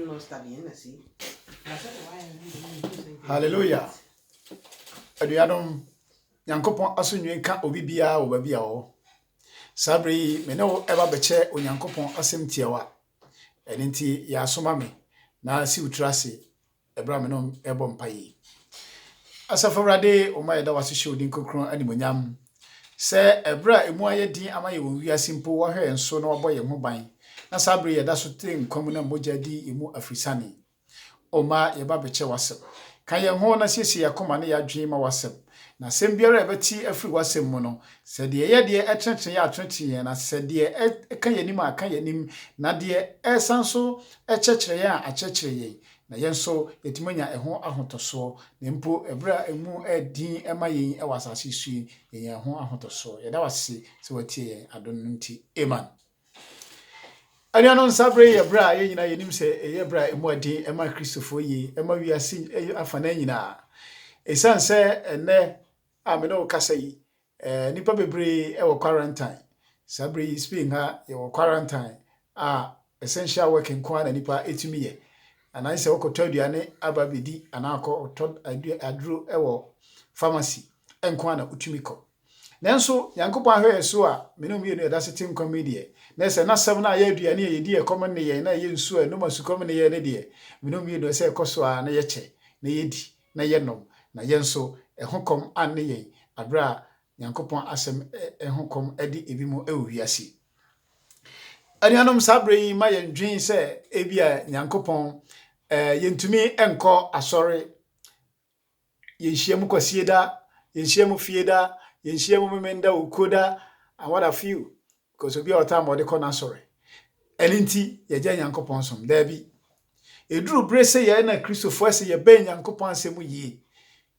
not studying, I see. Hallelujah. Aduadom Nyankopon asunwe ka obi bia wo ba bia wo. Sabri me no eba beche Onyankopon asem tiewa. Enti ya asoma me na si utrase ebra me no ebo mpayi. Asafawrade o ma da wasehye odin kokron animonyam. Se ebra emu ayedin amaye won wiase mpo wo hwe enso na oboye ho ban. Na sabri ye da so te nkom na mogya di emu afrisane. O ma ye ba beche wasem. Kan ye ho na siesie yakoma na ya dwen ma wasem. Na sem biara ebeti afri wasem mu no se de ye de etrentre ya atrentre na se de kan yanim aka yanim na de esanso echechire ya achechire ye na yenso yetimanya eho ahotoso na mpo ebra emu edin ema yen e wasase sui yen ho ahotoso ye da wase se watie yen adon nti amen. Ani anon sabre ye bra ye nyina yenim se ye bra emu edin ema Christopher ye ema wiase afana nyina esanse ene ameno kasai nipa bebre e wo quarantine sabre Spain ha ye wo quarantine essential working kwa na nipa etumi ye ananse wokoto aduane ababedi anako oto aduru e wo pharmacy enkwa na utumi ko nanso Yankopon ahwe so a menom ye no yeda setim comedy na se na sem na ye aduane ye di e common ne ye na ye nsu no masukom ne ye ne de menom ye no se ekoso a na ye che na ye di na ye nom na ye nso ehokom ane ye abra Yankopon asem ehokom edi ebimu ewiase anianom sabre ma ye ndwen se ebia Yankopon yentumi enko asore yenhyiam kwasieda yenhyiam fieda yenhyiam memenda ukoda and what a few because obi o time de kona asore elinti ye gya Yankopon som da bi eduru brese ye na Christopher se ye ben Yankopon asem yi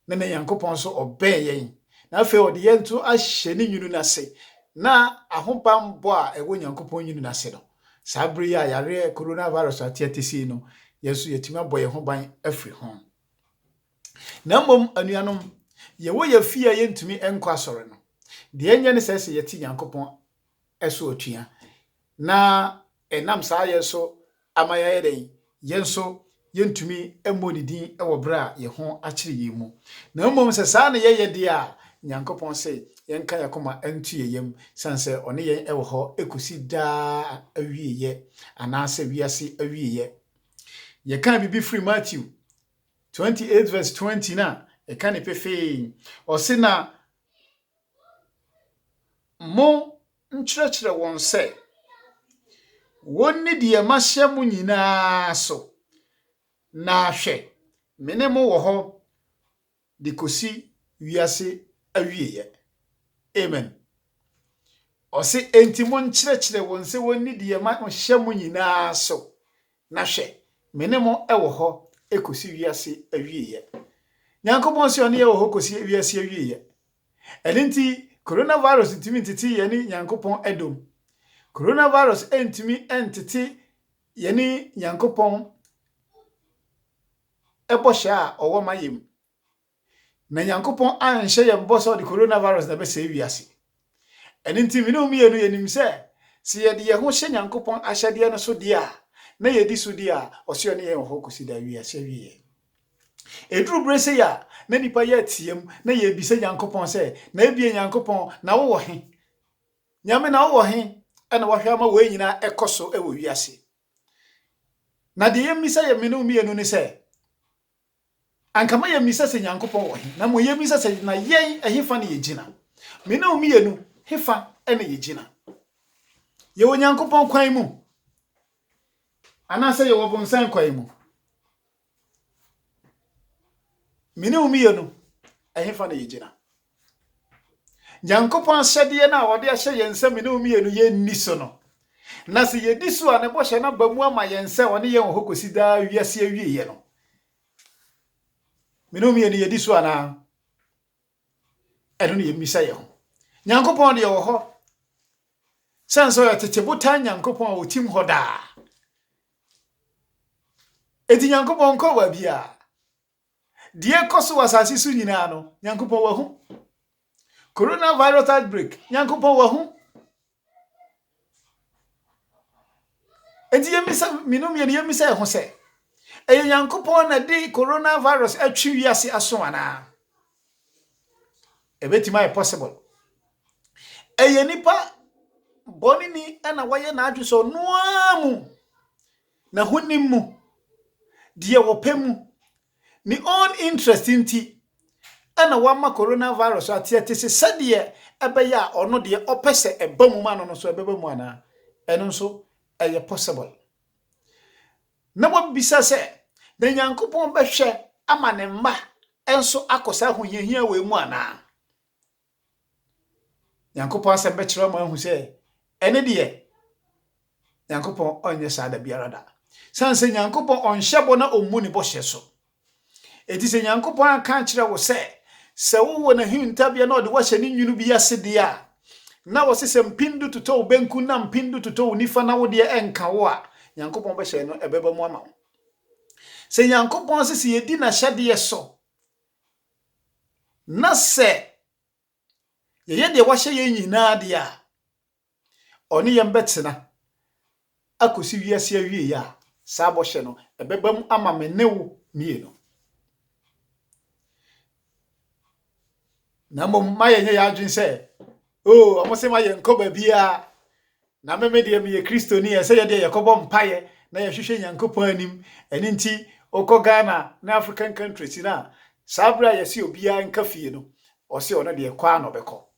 na Yankopon so oben yen na afi ode yentu ahye ne nyunu na se na ahopambo a ewo Yankopon nyunu na se no sabre ya yare coronavirus atiatisi no yesu yetima boye ho ban afri ho na mom anuanom ye wo ye fia yentumi enko asore no de enye ne sese yeti Yankopon eso otua na enam saa yeso amaya yeden yenso yentumi emodidin ewo bra ye ho akire yemu na mom se saa ne ye de a Yankopon se yenka yakoma entu yeyem sanse one yen ewo ho ekosi da awieye anase wiase awieye ye kan bibi free Matthew 28 verse 20 na e kan pefe o se na mo nkyerɛkyerɛ won se wonni de mahye mu nyina so na hwɛ mene mo wo ho de kosi wiase awieye amen o se enti mo nkyerɛkyerɛ won se wonni de mahye mu nyina so na hwɛ mene mo ewo ho ekosi wiase awieye Nyankopon se one ye wo ho kosi wiase awieye elinti coronavirus ntimi ntiti ye ni Nyankopon edom coronavirus entimi entiti ye ni Nyankopon ebosha owo mayem na Nyankopon anhye ye mboso de coronavirus na be se wiase elinti mi no mi enu yenim se ye de ye ho hye Nyankopon ahyade no so de a na ye di so de a ose one ye wo ho kosi da wiase awieye eduru brese ya na nipa ya tiem na ye bi se Nyankopon se na ebie Nyankopon na wo he nyame na wo he na wo hwe ama wo nyina ekoso ewo wiase na de yemisa ye menu mienu ni se ankama ye misa se Nyankopon wo he na mo ye misa se na yen ehefa na ye gina menu mienu hefa na ye gina ye wo Nyankopon kwan mu anase ye wo bonsan kwan mu mene umienu ehefa na yegina Nyankopon ahyade na wode ahye yense mene umienu ye niso no na se ye diso a ne bohye na bamu ama yense wone ye ho kosi da wiase awieye no mene umienu ye diso ana eno ne yemisa ye ho Nyankopon de ye wo ho sanso ya tetebotan Nyankopon o tim ho da eti Nyankopon ko wa bia die koso wasase su nyina no Nyankopon wa hu coronavirus outbreak Nyankopon wa hu enti yemisa minum ye yemisa ho se eye Nyankopon na de coronavirus atwi wiase aso ana ebetima e possible eye nipa bonini na waye na adwo noamu na honimu de wopemu ni own interest nti ana wama coronavirus atiatese sade ebeya ono de opese ebamu ma no so ebebamu ana eno nso eye possible na wabisa se na Nyankopon behwe ama ne mma enso akosa hoyehia we mu ana Nyankopon asem be kire ma hu se ene de Nyankopon onye sada biara da sanse Nyankopon onhyebo na ommu ni bohye so eti se Nyankopon aka kire wo se wo na hinta bia na ode wo hye ni nwunu bi asede a na wo se mpindu tuto benku na mpindu tuto nifa na wo de enka wo a Nyankopon behye no ebeba mu ama se Nyankopon se yedi na hyede so na se ye de wo hye ye nyina de a oni yem betena akosi wiase awie ya sa bohye no ebeba mu ama me ne wo mieno na mom maye nye ya adwin se oh amose maye nkoba bia na meme de me ye kristoni ye se ye de yakobo mpaye na ye hwehwe Nyankopon anim eni nti oko Ghana na African countries na sabra ye se obia nka fie no o se ono de kwa no beko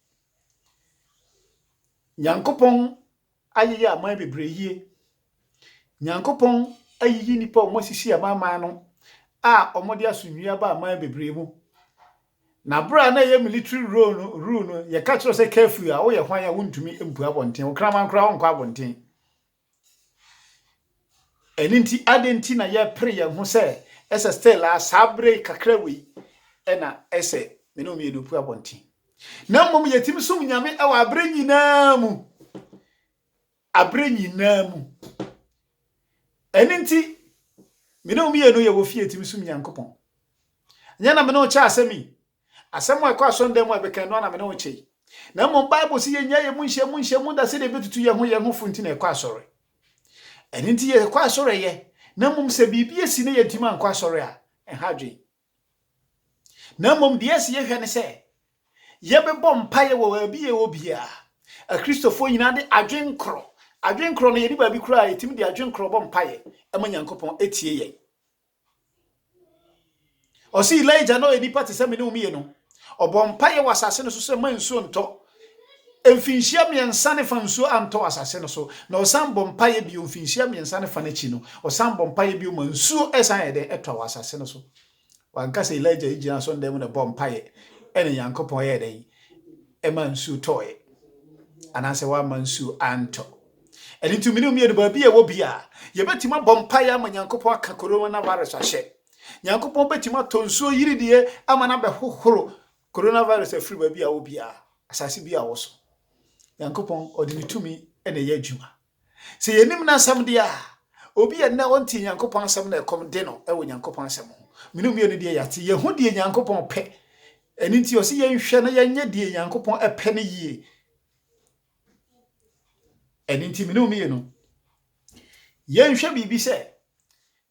Nyankopon ayiye aman bebreye Nyankopon ayiyi nipa omosisi amama no a omode asonwia ba aman bebreye mu na bra na ye military rule no ye ka kiro se curfew a wo ye hwan ya wontumi empu abonten wo kraman kra wo nkwa abonten eninti adenti na ye pre ye ho se ese still a sabre kakra wi ena ese me no me edu pu abonten na mom yetim sum nyame e wa abre nyina mu eninti me no me enu ye wo fie yetim sum Nyankopon nya na me no cha asemi asemo ekwa asonde mu ebeka no na me no chei na mom Bible si ye nya ye munhye da se de betutu ye ho funti na ekwa asore eninti ye ekwa asore ye na mom se bibie si ne yetima nkwa asore a ehadwe na mom de esi ye hwe ne se ye bebo mpaye wo abi ye obia a Christopher nyina de adwenkro no ye di ba bi kura yetim de adwenkro bo mpaye ema Nyankopon etie ye o si Elijah no enipa te se me ne umie no obompaye wasase no so se mansuo nto emfinhia miensa ne fansuo anto wasase no so na osan bompaye bi emfinhia miensa ne fa na chi no osan bompaye bi mansuo esan ede etwa wasase no so wanka se Elijah igina so ndem ne bompaye ene Nyankopon ye den e mansuo toye anase wa mansuo anto eni ntumi ne umie de ba bi e wo bia ye betima bompaye ama Nyankopon aka coronavirus ahye Nyankopon betima tonsuo yiridie ama na be hohoro coronavirus afiri ba bia wo bia asase bia wo so Nyankopon odinitumi ene ye adwuma se yenim na asam dia obi ye na wonti Nyankopon asam na ekom de no e wo Nyankopon asam ho minum ye no de yate ye hu de Nyankopon pe eni nti o se ye nhwe na ye nya de Nyankopon epe ne yie eni nti minum ye no ye nhwe bibi se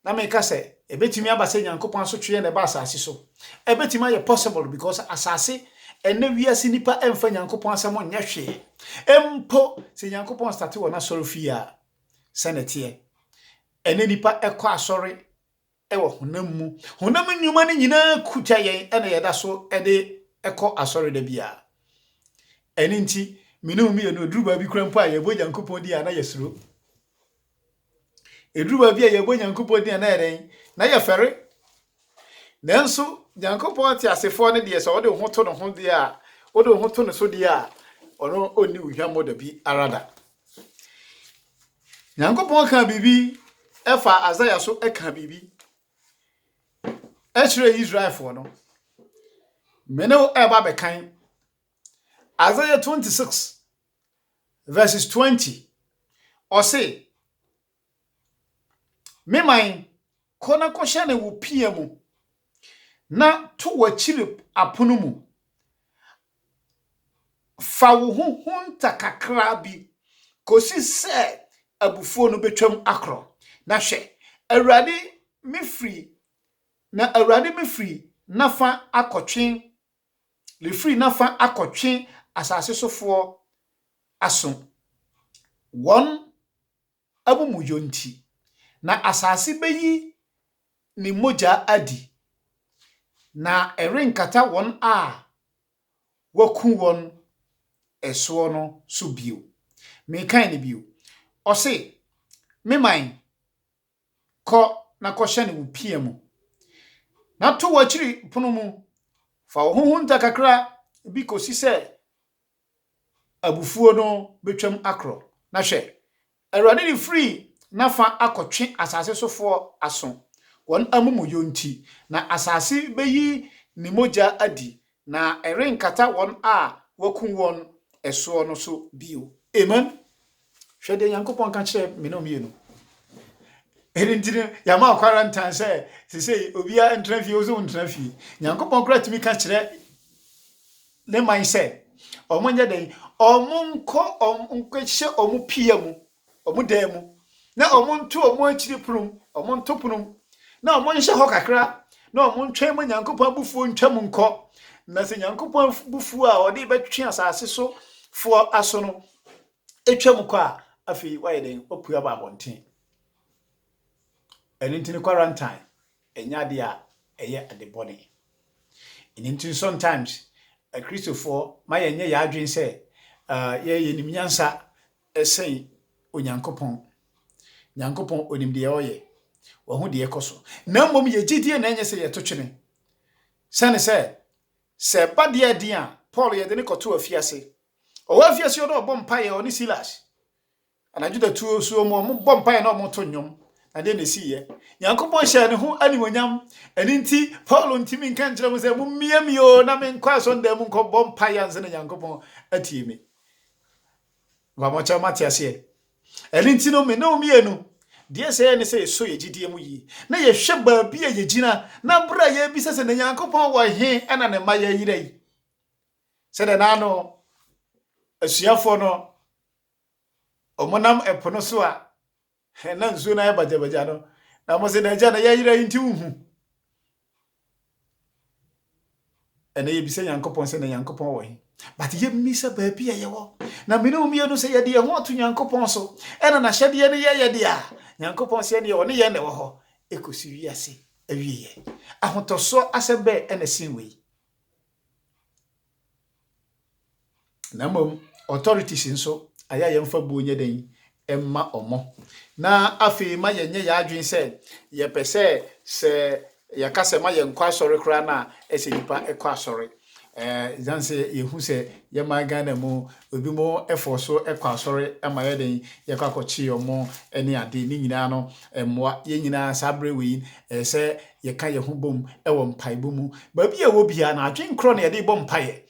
na me ka se ebetimi abase Nyankopon so twe ne ba asase so ebetimi aye possible because asase ene wiase nipa emfa Nyankopon asem nya hwe empo se Nyankopon start wona sorofia senete ene nipa ekwa asore ewo honam nnwuma ne nyina kuta yen ene yeda so ede ekọ asore da bia ene nti minum ye no druba bi krampo aye bo Nyankopon di ana yesuro edruba bi aye bo Nyankopon di ana eren na ye fere nanso Nyankopon ti asefo ne de so wo de ho to no ho de a wo de ho to no so de a ono oni uhwamo da bi arada Nyankopon ka bibi efa Azaya so eka bibi echire Israel for no meno eba bekan Isaiah 26 verses 20 or say me man kona kosha ne wo pia mu na to wachire apono mu fa wo hunta kakra bi kosi se abufuo no betwam akro na hwe awurade me free na awurade me free nafa akotwen le free nafa akotwen asase sofo aso won abumuyo nti na asase beyi ni moja adi na erenkata won a waku won eso no so bio me kan ni bio o se me man ko na ko hye ne wo pie mu na to wachiri pono mu fa wo honhun takakra bi kosi se abufuo no betwam akro na hwe awurade ni free na fa akotwe asase sofo aso won amumuyo nti na asase beyi ni moja adi na erenkata won a waku won eso no so bio amen hwe de yankopon ka kire me no mienu erintire yama quarantine say obia entrafi ozo entrafi yankopon kra timi ka kire le man say omonye den omonko onkehye omupia mu omudam mu na omonto omonchiri prum omonto prum na omonhye ho kakra na omontwe mu yankopon bufuo ntwam nko na se yankopon bufuo a odi betwe asase so fo aso no etwam ko a afi wayeden opua ba bonten enintini quarantine enyade a eye adebone enintin sometimes a Christopher my nye ya adwen se ye nimnyansa esen onyankopon nyankopon onimde oye wo hu de ekoso na mmom ye gidie na enye se ye totwene sane se bade adin a Paul ye de ne koto afiase o afiase o bom paye oni Silas anajuda tuo so mo bom paye na mo to nnwom na de ne siye nyankopon hye ne ho animonyam eninti Paul ntimi nka nkyere mo se mo miamio na me nkwa so ndam nko bom paye anse ne nyankopon atiemi wa mo cha matiase eninti no me no mienu de se ne se so ye gidie mu yi na ye hwe ba bia ye gina na bra ye bi se ne nyankopon wo he ena ne ma ye yirei se de na no asuafo no omonam epono so a na nzu na bajabaja no na mo se na ja na ye yirei nti uhu ene ye bi se nyankopon se ne nyankopon wo he but ye misa ba bia ye wo na me no mienu se ye de ho ato nyankopon so ena na hyede ne ye de a nyankopon se ne wo ne ye ne wo ho ekosi wiase awiye ahotoso asebe ena sinwe na mom authorities nso aya ye mfa buonye den emma omo na afi ma ye nye ya adwen ye pese se yakase ma ye nkwa sori kra na ese nipa ekwa sori zanse ye hu se ye ma Ghana mu obi mo efoso ekwa sori ama ye den ye kwa kochi omo ene ade ni nyina no emmoa ye nyina sabre wi se ye ka ye hu bom ewo mpaibo mu ba bia wo bia na adwen kro na ye de bom paye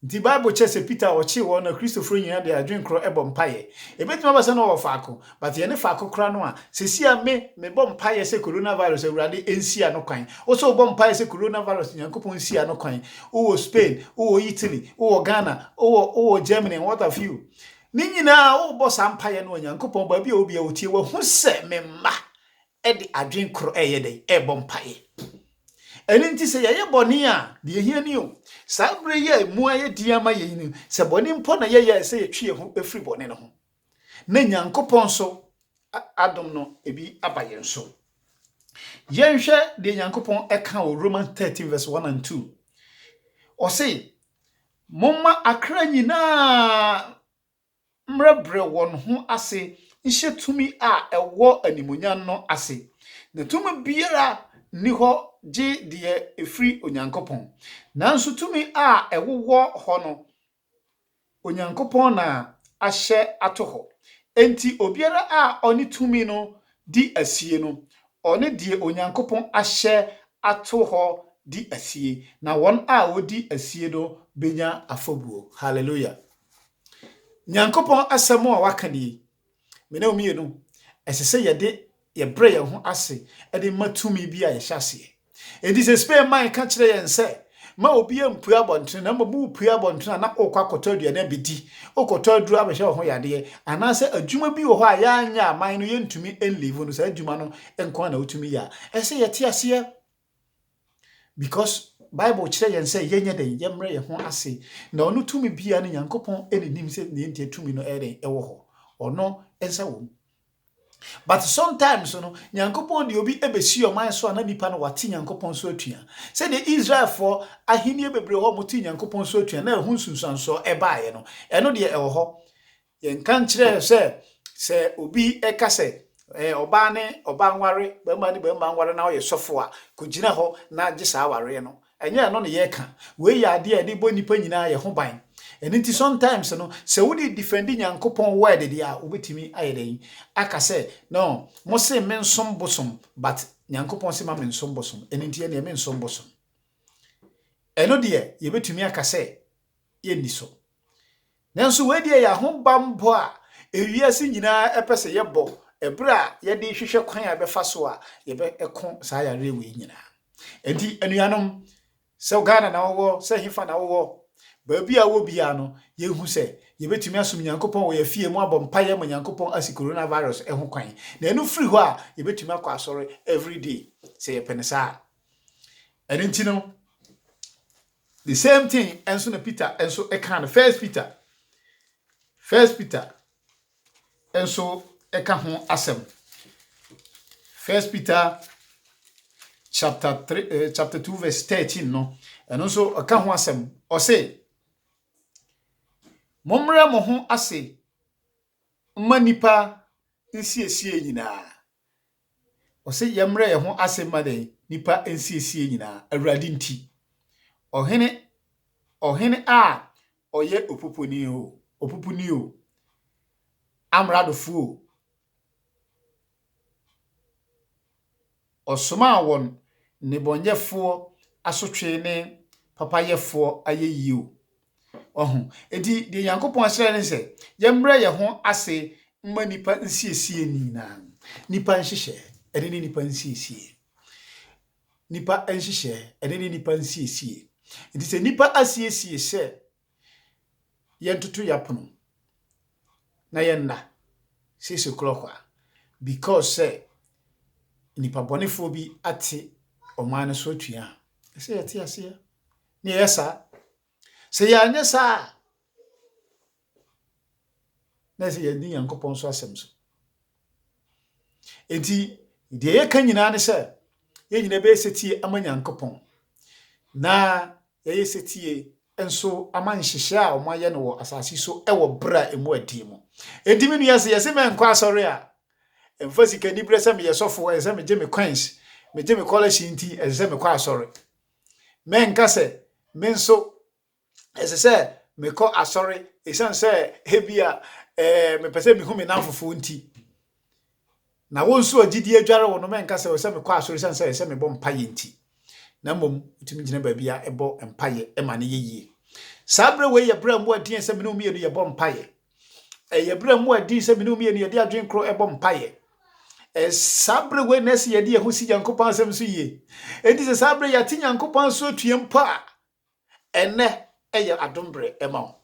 nti Bible chese Peter ochi wo na Christopher nyina de adwen kro ebom paye ebetima ba se no wo faako but ye ne faako kra no a sesia me bom paye se coronavirus awurade ensia no kwan wo so bom paye se coronavirus nyankopon ensia no kwan wo Spain wo Italy wo Ghana wo Germany what have you ni nyina wo bo sampaye no nyankopon ba bia obi a otie wo hu se me ma e de adwen kro eye den ebom paye eninti se ye boni a de ehia ni o sabre ye mu aye diama ye ni se boni mpo na ye se ye twie ho efri boni no ho na nyankopon so adom no ebi abaye nso yenhwe de nyankopon eka o Romans 13 verse 1 and 2 o say momma akra nyina mrebre won ho ase nhye tumi a ewo animonyan no ase na tumi biara ni ho je de efri onyankopon nanso tumi a ewowo ho no onyankopon na ahye ato ho enti obiara a oni tumi no di asie no oni die onyankopon ahye ato ho di asie na won a odi asie do benya afobuo hallelujah nyankopon asemo a wakani me na omienu esese yede ye bre ye ho ase ede matumi bi a ye hyase edi se spare man ka kire yen se ma obi empua abonten na mabu pua abonten na okwa kotodua na bedi okotoduru abehye ho yade anase adwuma bi wo ho a ya anya aman no yentumi enlive no sa adwuma no enko na otumi ya ese yete ase because Bible kire yen say yenye den yemre ye ho ase na onu tumi bia ne Nyankopon enenim se ne ntie tumi no ere ewo ho ono ensa wo. But sometimes no Nyankopon de obi ebesi o man so na nipa no wate Nyankopon so atua say the Israel for ahenie bebre ho moti Nyankopon so atua na ehun sunsanso ebaaye no eno de ewo ho yen kan kire se obi ekase oba ne oba nware ba ma nware na o ye sofo a kugina ho na agisa aware no enye no ne ye ka we ya ade a de bo nipa nyina ye ho ban enti sometimes no se wo di defend Nyankopon word dia obetimi ayeden aka say no mo se mensom bosom but Nyankopon se ma mensom bosom enti ne mensom bosom eno de ye betumi aka say ye ni so nanso we dia ya ho bambo a ewiase nyina epese ye bo ebra ye de hwehwe kwan a befa so a ye be ekon sa ya rewe nyina enti anuanom se Ghana na wo se hifa na wo ba bia wo bia no ye hu se ye betumi asom Nyankopon wo ye fie mu abompaye mo Nyankopon asi coronavirus eho kwan na enu free ho a ye betumi akwa asore every day se ye penesa enti no the same thing enso na Peter enso e kan first Peter enso eka ho asem First Peter chapter 2 verse 13 no eno so eka ho asem o say momre mo ho ase manipa nsiesie nyina o say yemre ye ho ase made nipa nsiesie nyina awurade nti ohene a oye opupuni o amradofo osoma won nebonyefo asotwe ne papayefo ayeyio edi de Nyankopon asere ne se yemre ye ho ase mma nipa nsiesie nyina nipa nhihye ene nipa nsiesie nipa nhihye ene nipa nsiesie edi se nipa asiesie se yentutu yapono na yenna 6 o'clock because say nipa bonefo bi ate omane so atua se yete ase ne yesa se ya anya sa na se ya ni Nyankopon so asem so enti de ye kan nyina ne se ye nyina be setie ama Nyankopon na ye yesetie enso ama nhihye a omaye no wo asase so e wo bra emu adi mu enti me nua se yese men kwa asore a emfasi kani bresa me yesofo ese me gye coins me gye me college nti ese me kwa asore men ka se men so ese se me ko asore esan se hebia me pese me hu me nanfofo nti na wonso agidi adware wo no men ka se ese me kwa asore san se ese me bom paye nti na mom utimi gina ba bia ebo empaye e ma ne yeye sabre we ye bra mu adin se me no mienu ye bom paye ye bra mu adin se me no mienu ye de adwen kro e bom paye sabre we nesi ye de ho si Nyankopon asem so ye enti se sabre ya ti Nyankopon so tuempa ene eye adombre ema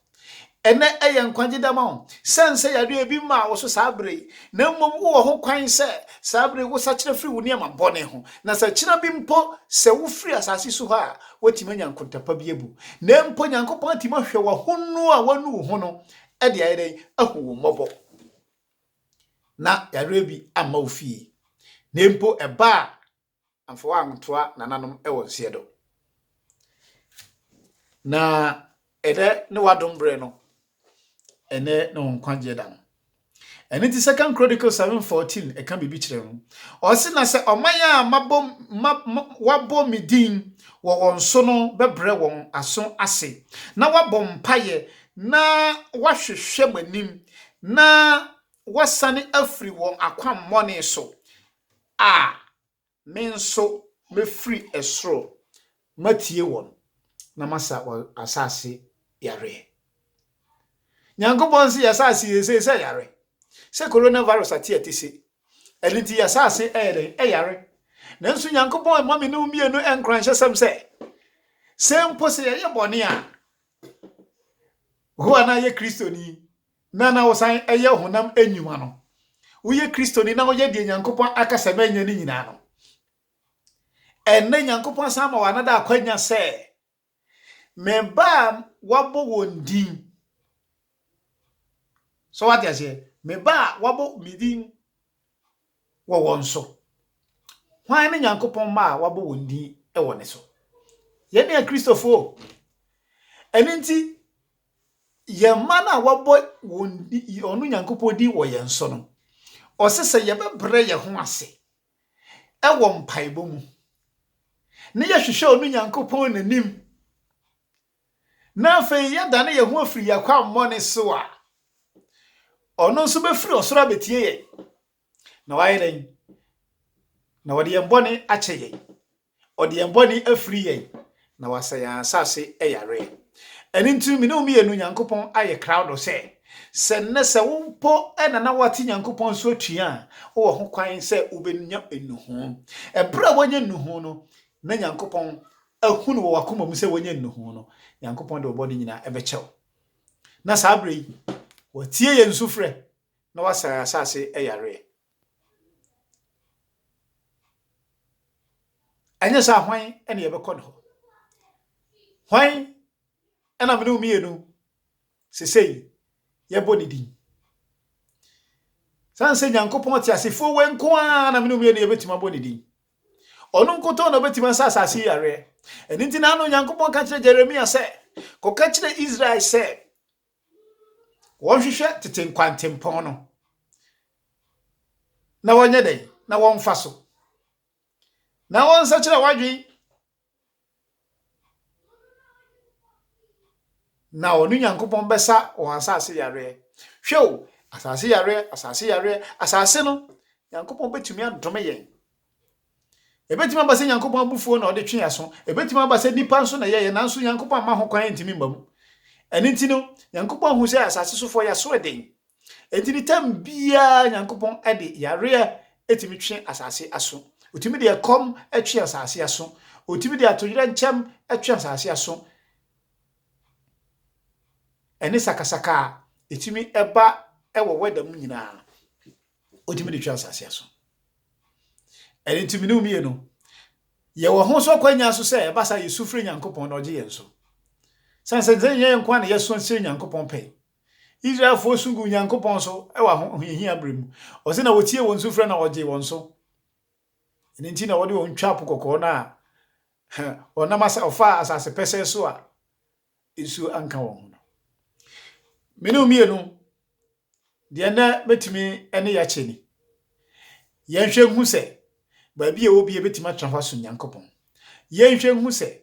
ene eye nkwagye dama sense ya de bi ma wo so sabre na mmom wo ho kwan se sabre wo sa kire firi wo ne ma bone ho na sa kire bi mpo se wo firi asase so ha wotima Nyankontapa bi ebu na mpo Nyankopon tima hwe wo honu a wanu ho no e de ayede ahu wo mobo na yare bi amma ofie na mpo eba amfo antoa nananom e wonse do na ede ne wadombre no ene no nkwagye da no ene ti second Chronicles 7:14 e kan bibi kire no o se na se omanya mabom wabom midin wo wonso no bebre won aso ase na wabom paye na wahwehwe manim na wasane afri won akwam mone so menso me free esro matie won na masa asase yare Nyankopon si asase yese yare se coronavirus atietisi elinti asase yare nanso Nyankopon ma me no mienu enkranhye sem se Sempo se ye bone a ho ana ye kristoni na wosan eye honam enyuma no wo ye kristoni na wo ye de Nyankopon akasa manya ni nyina no enne Nyankopon san ma wana da akwanya se meba wabo wondin so what ya say meba wabo midin wo wonso hwan ne Nyankopon ma wabo wondin e wone so ye ne kristofo eninti ye mana wabo wondi onu Nyankopon di wo ye nso no osese ye bebre ye ho ase e wo mpaibo mu ne ye hwehwe onu Nyankopon nanim na fe ye dane ye ho afiri yakwa mmone so a ono nso befiri osoro betie ye na waye den na wode ye mbone ache ye ode ye mbone afiri ye na wasaya asase eyare eni ntu mi no mi enu Nyankopon aye crowd se ne se wompo ena na wati Nyankopon so tua wo ho kwan se ubenya enuhu ebra wonya enuhu no na Nyankopon ahunu wo wakoma mu se wonya enuhu no Nyankopon de obodi nyina ebechew na sabre watie ye nsufre na wasaya asase eyare anya sa hwan ene ye bekọ no hwan ena me no mienu sesei ye boni din sanse Nyankopon ti asefo wenko a na me no mienu ye betima boni din onu nkoto na betima asase yare eni nti na no Nyankopon ka kire Jeremia se ko ka kire Israel se won hwehwe tete nkwantempon no na wonye den na won fa so na won sa kire wadwi na onu Nyankopon besa o asase yare hwew asase yare asase no Nyankopon betumi adome yen ebetima ba se Nyankopon abufuo na ode twe aso ebetima ba se nipa nso na ye nanso Nyankopon ma ho kwan ntimi mbam eni nti no Nyankopon hu se asase sofo ya so eden entini tam bia Nyankopon ade yare etimi twe asase aso otimi de kom etwe asase aso otimi de atoyira nchem etwe asase aso eni sakasaka etimi eba ewo wedam nyina otimi de twe asase aso eni ntimi no mienu ye wo ho so kwanya so se eba sa Yesufre Nyankopon na oje yenso sanse ye nkwa na yeso nse Nyankopon pe Israel fo sungu Nyankopon so ewa ho hihia brem o se na wotie won sufre na oje won so eni nti na wode won twa pokoko na ona masa ofa asase pese so a esu anka won no menu mienu de na betimi ene ya cheni yenhwe hu se ba bia obi ebetima trafa so Nyankopon yenhwe hu se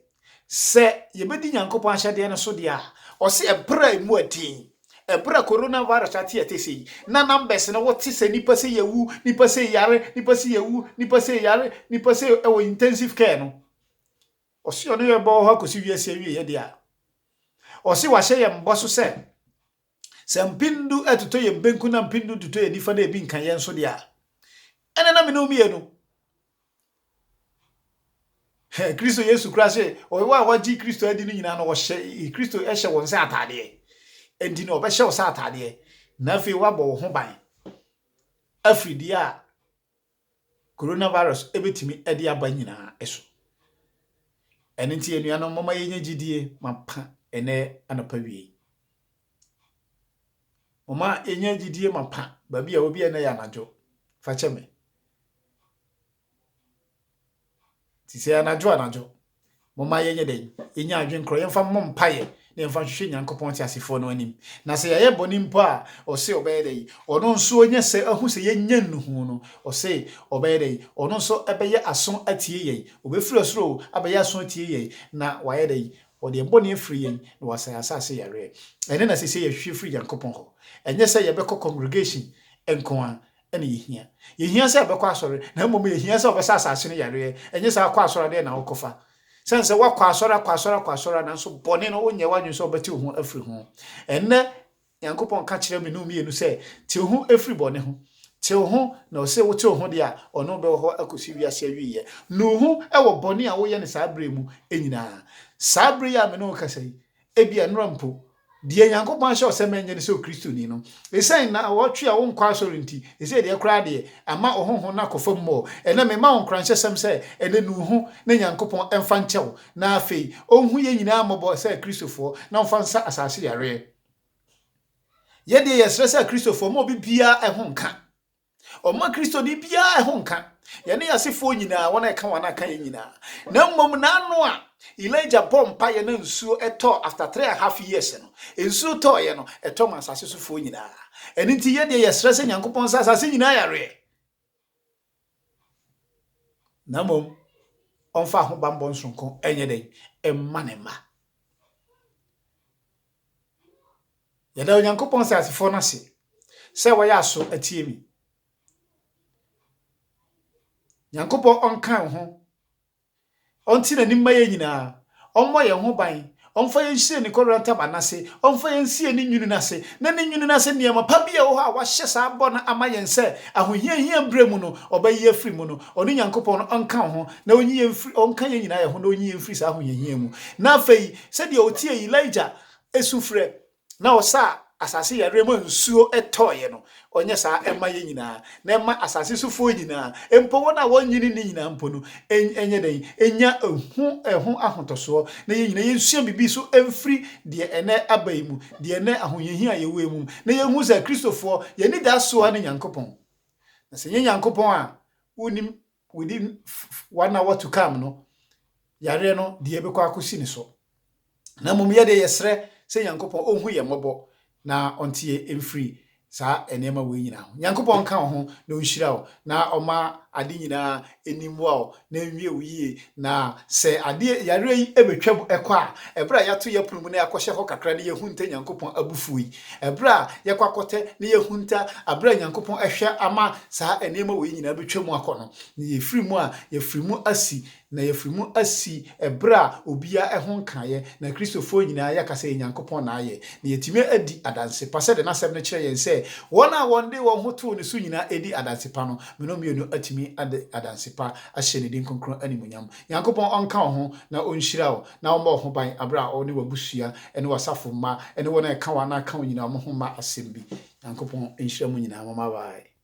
yebedi Nyankopon ahyade ne so de a o se ebra mu atin ebra coronavirus ati atesi na numbers na what se nipa se yewu nipa se yare nipa se yewu nipa se yare nipa se ewo intensive care no o se ono ye bo ha kosi wiase wie ye de a o se wa hye ye mbo so se mpindu atuto ye mbenku na mpindu tuto ye nifa na ebi nkan ye nso de a ene na me no mienu Kristo Yesu Christ o wa waji Kristo adi ni nyina no wo hye Kristo ehye won se atade endi no be hye wo se atade na fi wa bo ho ban afridi a coronavirus ebetimi edi aba nyina eso eni nti enua no mama yenya gidie mapa ene anapa wie mama yenya gidie mapa ba bia obi ene ya najo fa cheme ti se anajo mama yenye den yenya adwen kro yemfa mom paye na yemfa hwehwe Nyankopon ti asefo no anim na se ye boni mpo a o se obeyede ono nso onye se ahu se yenya nuhu no o se obeyede ono nso ebeye aso atie yen obefiri osoro abeye aso atie yen na wayede o de mboni afiri yen na wasaya asase yare ene na se ye hwehwe firi Nyankopon ho enye se ye beko congregation enkoa ene yehia se abekọ asore na mmom yehia se obesa asase no yare enye se akọ asore de na okofa sense wakọ asore na nso bone no onye wanyu se obeti ho afiri ho enne Nyankopon ka kire me no mienu se ti ho afiri bone ho ti ho na o se wo ti ho de a ono be ho akosi wiase awiye no ho e wo bone a wo ye ne sa bremu enyina Sabre ya me no kasa yi ebia nrampo de Nyankopon hye osem enye ne so Kristoni no esan na wotwe a wonkwa asorenti ese de kra de ama ohonho na kofam mo ena me ma wonkra hyesem se ene nu hu na Nyankopon emfa nchew na afei onhu ye nyina ambo se Kristofo na omfa nsa asase yare ye de yesre se Kristofo mo bibia ehonka Oma Kristo ni bia ehonka ye ne yasefo nyina wona eka wana aka nyina na mmom na anu a Elijah bompa ye na nsuo eto after 3.5 years no nsuo to ye no eto masase sofo nyina eni nti ye de yesre se Nyankopon sa asase nyina yare na mmom onfa ho bambo nsonko enye den emma ne ma ye da Nyankopon sa asefo na se wo ya so atie mi Nyankopon onkan ho onti na nimma ye nyina onmo ye ho ban onfa ye hye ni koranta banase onfa ye nsie ni nwunu nase na ni nwunu nase niam pa bia wo ha wa hye sa abo na ama ye nse ahohia bremu no obayi afri mu no oni Nyankopon onkan ho na onyi ye mfri onkan ye nyina ye ho na onyi ye mfri sa ahohia mu na afei se de otie Elijah esufre na osa asase yare mu nsuo etoye no onye sa ema ye nyina na ema asase sufo nyina empo wona wonyini ni nyina mpo no enye den enya ehu ahotoso na ye nyina yensua bibi so emfri de ene abai mu de ene ahoyehia yewe mu na yehu za Kristofo ye ni da so ne Nyankopon na se Nyankopon a unim within 1 hour to come no yare no de ebekọ akosi ni so na mum ye de yesre se Nyankopon ohu ye mobo na ontie emfri sa enema we nyina Nyankopon ka ho na onhyira wo na oma ade nyina enimwa wo na nwie wo yie na se ade yare yi ebetwam ekwa ebra yato yapunu na yakohye ho kakra ne yehunta Nyankopon abufuyi ebra yakwakote ne yehunta abra Nyankopon ehwe ama sa enema we nyina betwam akono ne yefrimu asi na yefrimu asi ebra obia ehonkaye na Kristofo nyina yakasa Nyankopon na aye na yetime adi adanse pase de na asem ne kire yense wona wonde won hoto ne su nyina edi adanse pa no menomienu atimi ade adanse pa ahye ne din konkron animunyam Nyankopon onka ho na onhyira wo na wo ho ban abra o ne wabusua ene wasafo ma ene wona eka wana aka nyina mo ho ma asem bi Nyankopon enhyira mu nyina mama bye